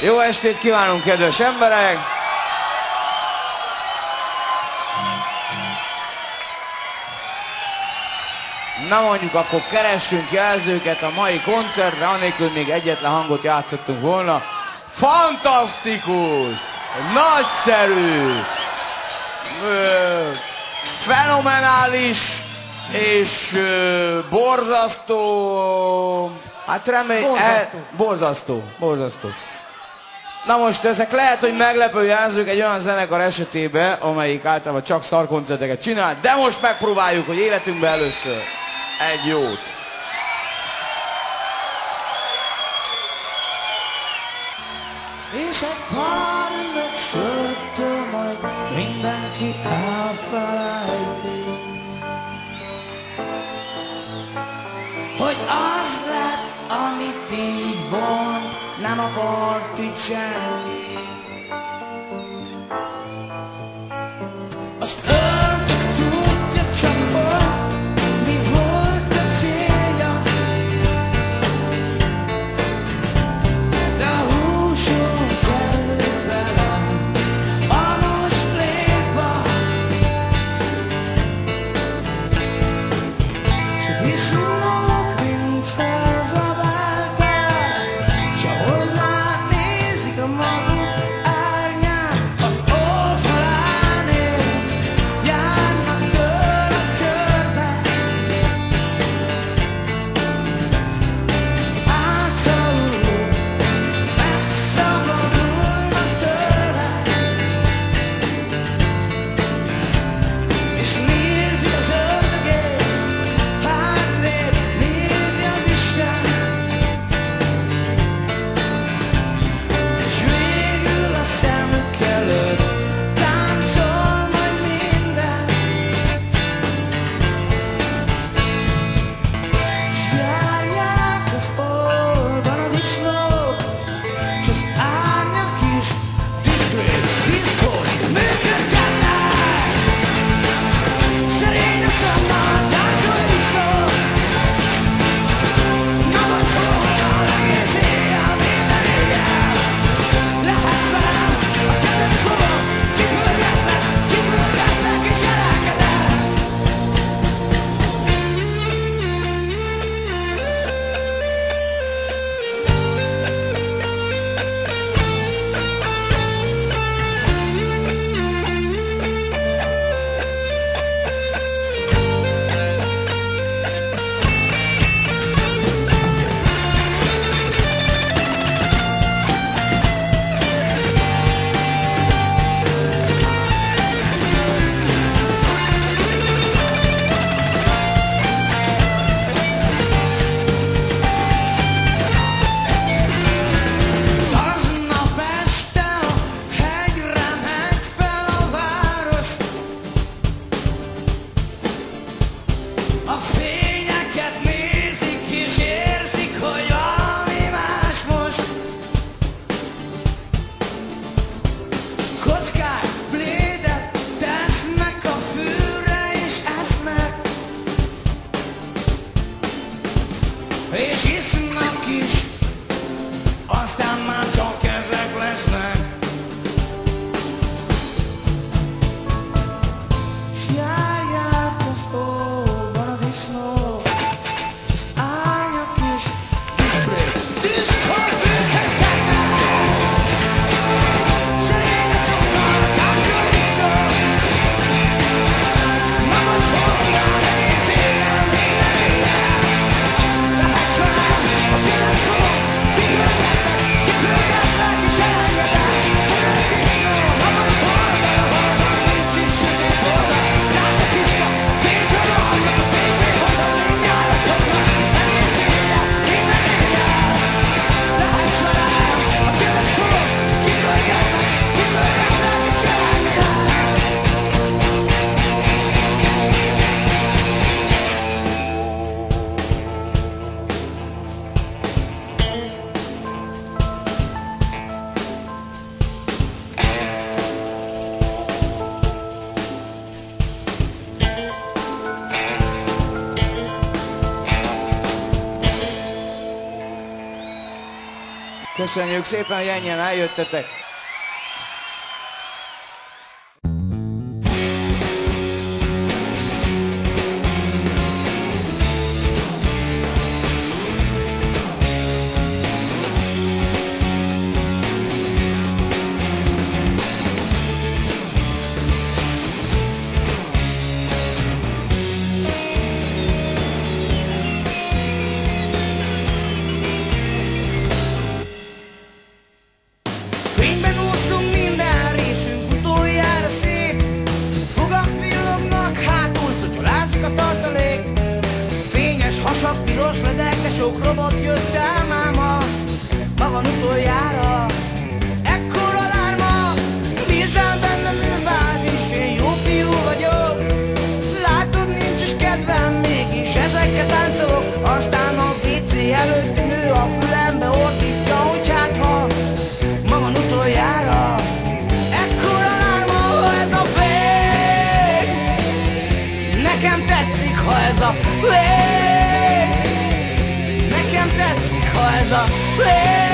Jó estét kívánunk, kedves emberek! Na mondjuk, akkor keressünk jelzőket a mai koncertre, anélkül még egyetlen hangot játszottunk volna. Fantasztikus! Nagyszerű! Fenomenális és borzasztó... Hát borzasztó. Na most ezek lehet, hogy meglepő jelzők egy olyan zenekar esetében, amelyik általában csak szarkoncerteket csinál, de most megpróbáljuk, hogy életünkben először egy jót. És egy pár üveg sörtől majd mindenki elfelejti, hogy az lett, amit így mond, nem akart itt senki. Az ördög tudja csak, hogy mi volt a célja, de a húson került bele a moslékba, s a disznók mind felzabálták, s ahol már nézik a maguk árnyát, az oldalán él Köszönjük szépen, hogy ennyien eljöttetek. Fényben úszunk, minden részünk utoljára szép. Fogak villognak, hátul szotyolázik a tartalék. Fényes hasak, piros ledek, de sok robot jött el máma. Ma van utoljára, ekkora lárma. Bízzál bennem, bázis, én jó fiú vagyok. Látod, nincs is kedvem, mégis ezekkel táncolok. Aztán a WC előtt nő a fülembe ordítja, hogy hát ma van utoljára, ekkora lárma, ha ez a vég. Nekem tetszik, ha ez a vég. Nekem tetszik, ha ez a vég.